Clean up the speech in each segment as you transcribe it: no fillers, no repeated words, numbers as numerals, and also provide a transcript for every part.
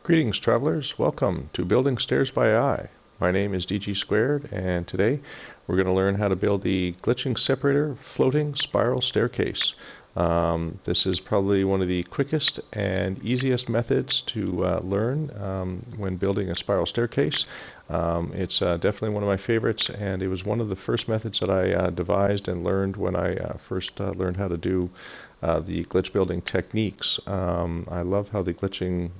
Greetings, travelers. Welcome to Building Stairs by Eye. My name is DG Squared, and today we're going to learn how to build the glitching separator floating spiral staircase. This is probably one of the quickest and easiest methods to learn when building a spiral staircase. It's definitely one of my favorites, and it was one of the first methods that I devised and learned when I first learned how to do the glitch building techniques. I love how the glitching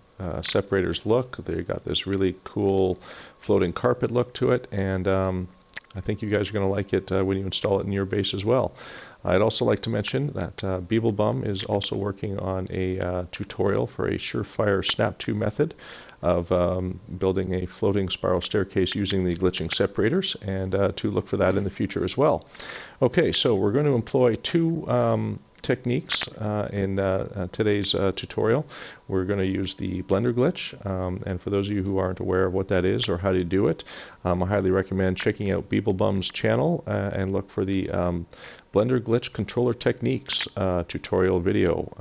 separators look. They got this really cool floating carpet look to it, and I think you guys are going to like it when you install it in your base as well. I'd also like to mention that Beeblebum is also working on a tutorial for a surefire snap to method of building a floating spiral staircase using the glitching separators, and to look for that in the future as well. Okay, so we're going to employ two techniques in today's tutorial. We're going to use the blender glitch, and for those of you who aren't aware of what that is or how to do it, I highly recommend checking out Beeblebum's channel and look for the blender glitch controller techniques tutorial video,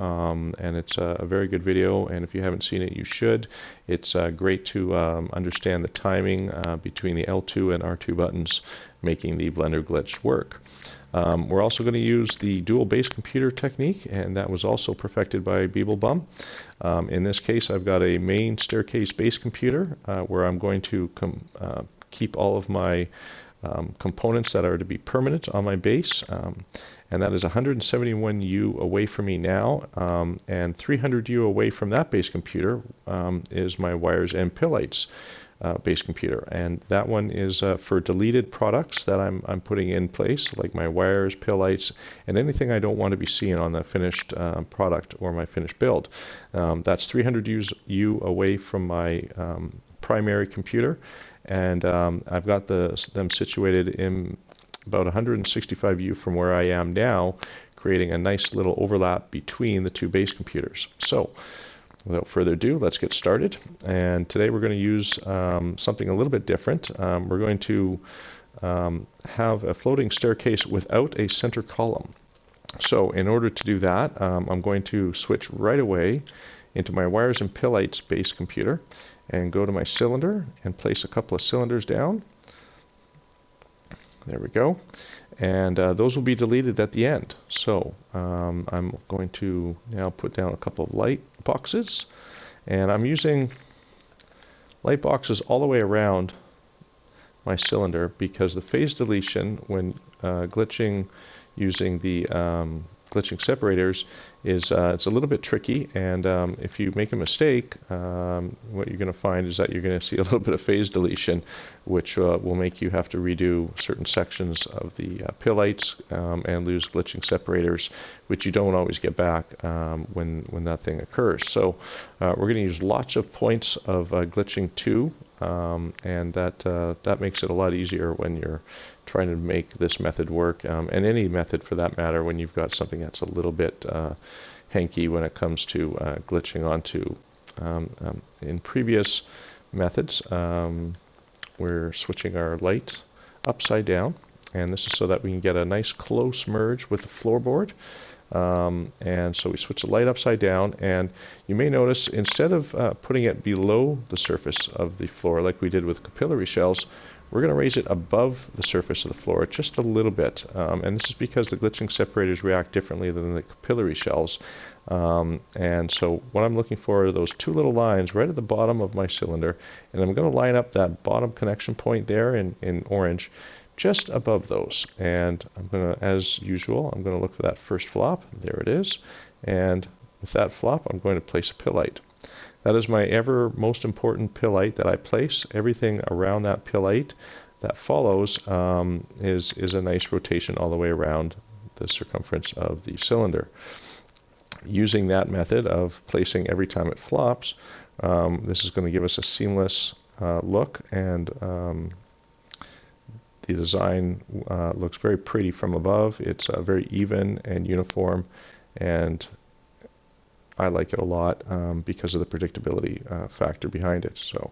and it's a very good video, and if you haven't seen it, you should. It's great to understand the timing between the L2 and R2 buttons making the blender glitch work. We're also going to use the dual base computer technique, and that was also perfected by Beeblebum. In this case, I've got a main staircase base computer where I'm going to keep all of my components that are to be permanent on my base, and that is 171U away from me now, and 300U away from that base computer is my wires and pillites base computer, and that one is for deleted products that I'm putting in place, like my wires, pillites, and anything I don't want to be seeing on the finished product or my finished build. That's 300U away from my primary computer, and I've got them situated in about 165U from where I am now, creating a nice little overlap between the two base computers. So without further ado, let's get started. And today we're going to use something a little bit different. We're going to have a floating staircase without a center column. So in order to do that, I'm going to switch right away into my wires and pillites base computer and go to my cylinder and place a couple of cylinders down. There we go. And those will be deleted at the end. So I'm going to now put down a couple of light boxes, and I'm using light boxes all the way around my cylinder because the phase deletion when glitching using the glitching separators is it's a little bit tricky, and if you make a mistake, what you're going to find is that you're going to see a little bit of phase deletion, which will make you have to redo certain sections of the pillites and lose glitching separators, which you don't always get back when that thing occurs. So we're going to use lots of points of glitching 2, and that makes it a lot easier when you're trying to make this method work, and any method for that matter when you've got something that's a little bit hanky when it comes to glitching onto. In previous methods, we're switching our light upside down, and this is so that we can get a nice close merge with the floorboard. And so we switch the light upside down, and you may notice instead of putting it below the surface of the floor like we did with capillary shells, we're going to raise it above the surface of the floor just a little bit, and this is because the glitching separators react differently than the capillary shells. And so what I'm looking for are those two little lines right at the bottom of my cylinder, and I'm going to line up that bottom connection point there in orange just above those. And I'm going to, as usual, I'm going to look for that first flop. There it is. And with that flop, I'm going to place a pillite. That is my ever most important pillite that I place. Everything around that pillite that follows is a nice rotation all the way around the circumference of the cylinder. Using that method of placing every time it flops, this is going to give us a seamless look, and the design looks very pretty from above. It's very even and uniform, and I like it a lot because of the predictability factor behind it. So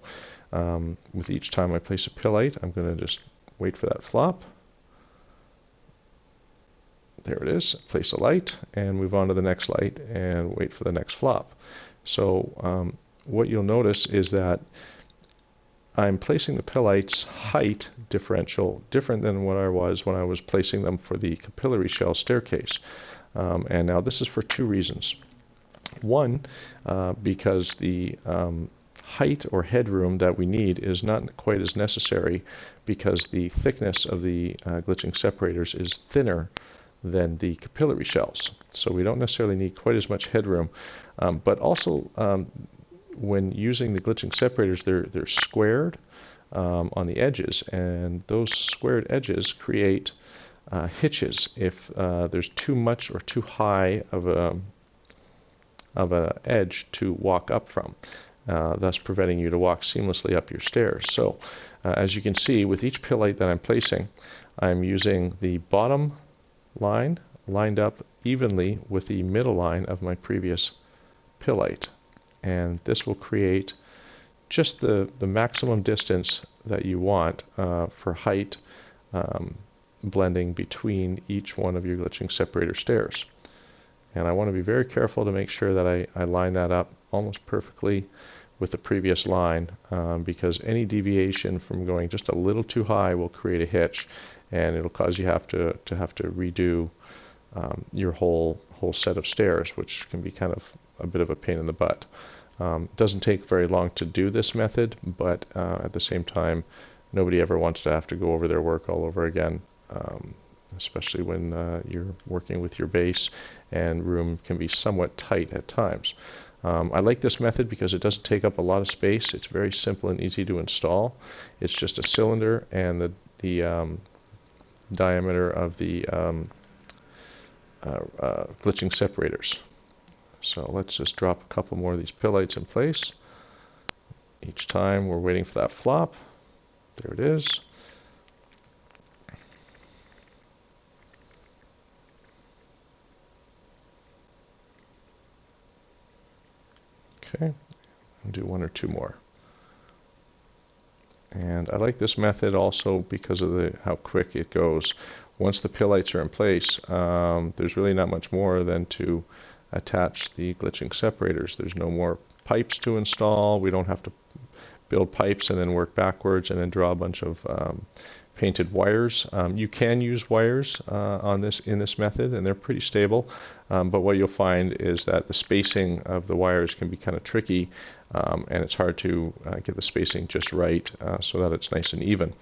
with each time I place a pillite, I'm going to just wait for that flop. There it is. Place a light and move on to the next light and wait for the next flop. So what you'll notice is that I'm placing the pillite's height differential different than what I was when I was placing them for the capillary shell staircase. And now this is for two reasons. One, because the height or headroom that we need is not quite as necessary because the thickness of the glitching separators is thinner than the capillary shells. So we don't necessarily need quite as much headroom. But also, when using the glitching separators, they're squared on the edges, and those squared edges create hitches if there's too much or too high of an edge to walk up from, thus preventing you to walk seamlessly up your stairs. So as you can see, with each pillite that I'm placing, I'm using the bottom line lined up evenly with the middle line of my previous pillite. And this will create just the maximum distance that you want for height blending between each one of your glitching separator stairs. And I want to be very careful to make sure that I line that up almost perfectly with the previous line, because any deviation from going just a little too high will create a hitch, and it'll cause you have to redo your whole set of stairs, which can be kind of a bit of a pain in the butt. It doesn't take very long to do this method, but at the same time, nobody ever wants to have to go over their work all over again, especially when you're working with your base and room can be somewhat tight at times. I like this method because it doesn't take up a lot of space. It's very simple and easy to install. It's just a cylinder and the diameter of the glitching separators. So let's just drop a couple more of these pillites in place. Each time we're waiting for that flop. There it is. Okay, I'll do one or two more. And I like this method also because of how quick it goes. Once the pillites are in place, there's really not much more than to attach the glitching separators. There's no more pipes to install. We don't have to build pipes and then work backwards and then draw a bunch of painted wires. You can use wires in this method, and they're pretty stable, but what you'll find is that the spacing of the wires can be kind of tricky, and it's hard to get the spacing just right so that it's nice and even.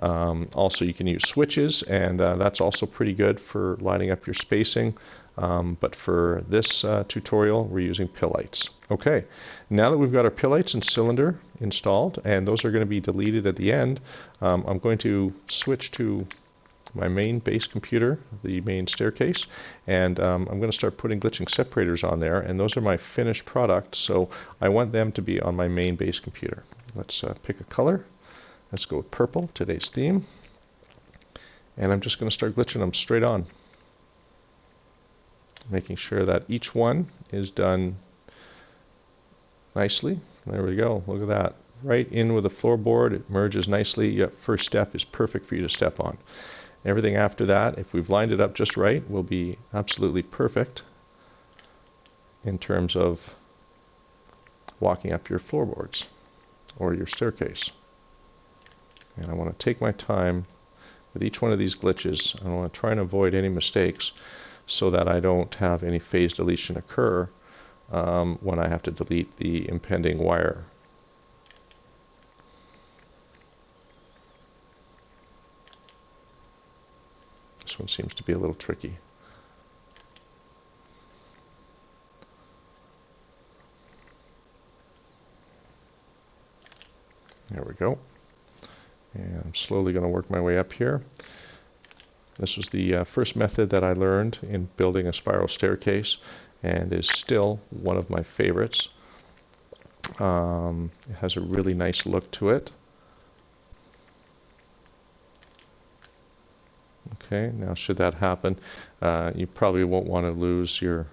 Also, you can use switches, and that's also pretty good for lining up your spacing. But for this tutorial, we're using pillites. Okay, now that we've got our pillites and cylinder installed, and those are going to be deleted at the end, I'm going to switch to my main base computer, the main staircase, and I'm going to start putting glitching separators on there, and those are my finished product, so I want them to be on my main base computer. Let's pick a color. Let's go with purple, today's theme, and I'm just going to start glitching them straight on, making sure that each one is done nicely. There we go. Look at that. Right in with the floorboard. It merges nicely. Your first step is perfect for you to step on. Everything after that, if we've lined it up just right, will be absolutely perfect in terms of walking up your floorboards or your staircase. And I want to take my time with each one of these glitches. I want to try and avoid any mistakes so that I don't have any phase deletion occur when I have to delete the impending wire. This one seems to be a little tricky. There we go. And I'm slowly going to work my way up here. This was the first method that I learned in building a spiral staircase, and is still one of my favorites. It has a really nice look to it. Okay, now should that happen, you probably won't want to lose your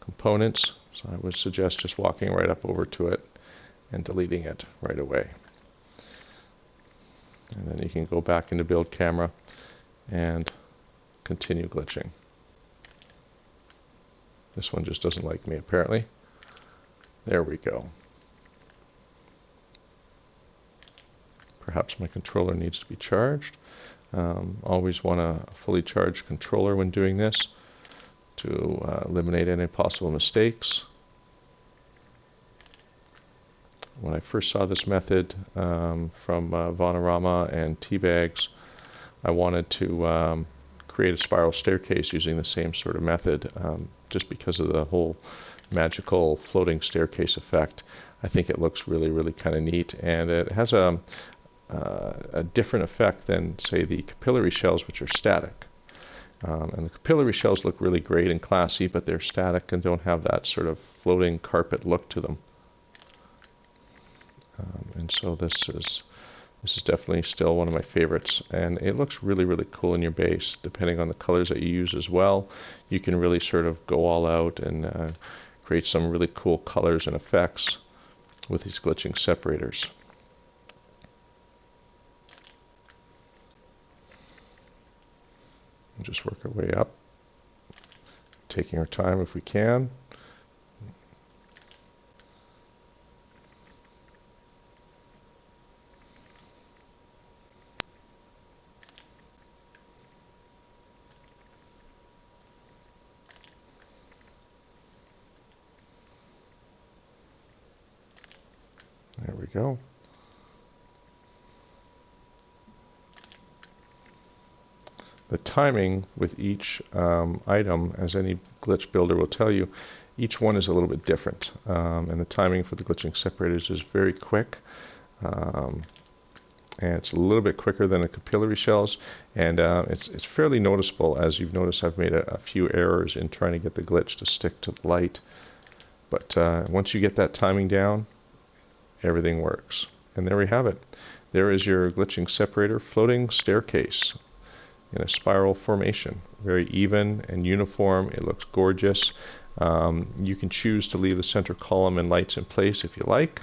components, so I would suggest just walking right up over to it and deleting it right away. And then you can go back into build camera and continue glitching. This one just doesn't like me apparently. There we go. perhaps my controller needs to be charged. Always want a fully charged controller when doing this to eliminate any possible mistakes. When I first saw this method from Vonarama and Teabags, I wanted to create a spiral staircase using the same sort of method, just because of the whole magical floating staircase effect. I think it looks really, really kind of neat, and it has a different effect than, say, the capillary shells, which are static. And the capillary shells look really great and classy, but they're static and don't have that sort of floating carpet look to them. And so this is definitely still one of my favorites, and it looks really, really cool in your base. Depending on the colors that you use as well, you can really sort of go all out and create some really cool colors and effects with these glitching separators. We'll just work our way up, taking our time if we can. There we go. The timing with each item, as any glitch builder will tell you, each one is a little bit different. And the timing for the glitching separators is very quick. And it's a little bit quicker than the capillary shells. And it's fairly noticeable. As you've noticed, I've made a few errors in trying to get the glitch to stick to the light. But once you get that timing down, everything works. And there we have it. There is your glitching separator floating staircase in a spiral formation. Very even and uniform. It looks gorgeous. You can choose to leave the center column and lights in place if you like.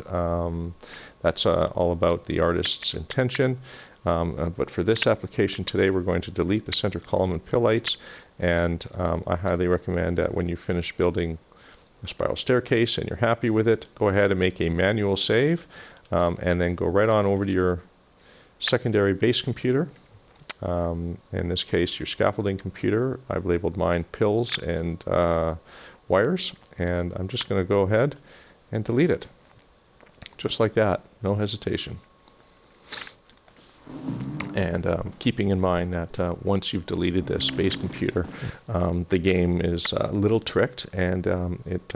That's all about the artist's intention. But for this application today, we're going to delete the center column and pill lights. And I highly recommend that when you finish building a spiral staircase and you're happy with it, go ahead and make a manual save, and then go right on over to your secondary base computer. In this case, your scaffolding computer. I've labeled mine pills and wires, and I'm just going to go ahead and delete it. Just like that, no hesitation. And keeping in mind that once you've deleted this base computer, the game is a little tricked, and it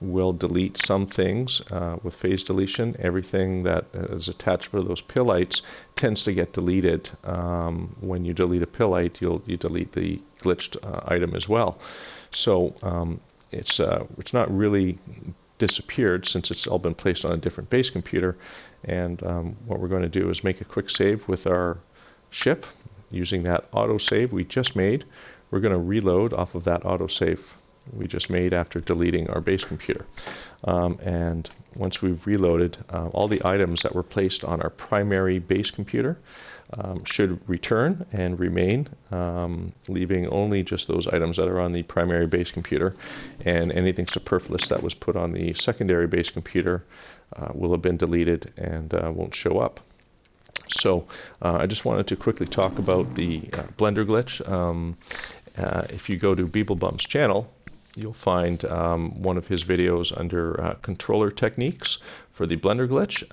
will delete some things with phase deletion. Everything that is attached to those pill lights tends to get deleted. When you delete a pill light, you delete the glitched item as well. So it's not really disappeared, since it's all been placed on a different base computer. And what we're going to do is make a quick save with our ship using that autosave we just made. We're going to reload off of that autosave we just made after deleting our base computer. And once we've reloaded, all the items that were placed on our primary base computer should return and remain, leaving only just those items that are on the primary base computer, and anything superfluous that was put on the secondary base computer will have been deleted and won't show up. So I just wanted to quickly talk about the Blender glitch. If you go to Beeblebum's channel, you'll find one of his videos under controller techniques for the Blender glitch.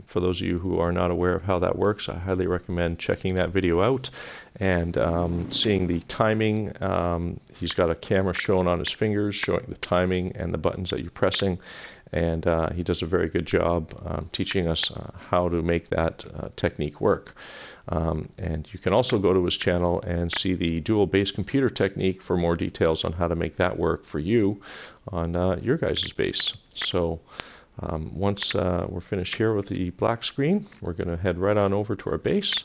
For those of you who are not aware of how that works, I highly recommend checking that video out and seeing the timing. He's got a camera shown on his fingers showing the timing and the buttons that you're pressing, and he does a very good job teaching us how to make that technique work. And you can also go to his channel and see the dual base computer technique for more details on how to make that work for you on your guys' base. So once we're finished here with the black screen, we're going to head right on over to our base.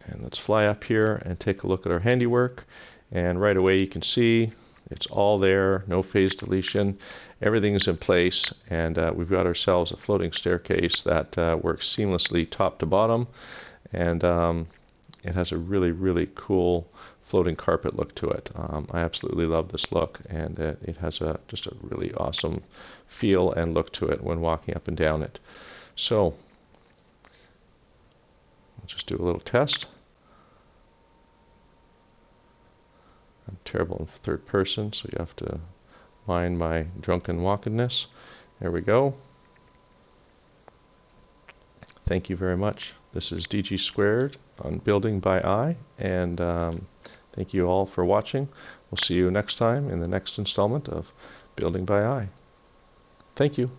And let's fly up here and take a look at our handiwork. And right away you can see it's all there, no phase deletion. Everything is in place, and we've got ourselves a floating staircase that works seamlessly top to bottom. And it has a really, really cool floating carpet look to it. I absolutely love this look, and it has just a really awesome feel and look to it when walking up and down it. So do a little test. I'm terrible in third person, so you have to mind my drunken wantonness. There we go. Thank you very much. This is DG Squared on Building by Eye, and thank you all for watching. We'll see you next time in the next installment of Building by Eye. Thank you.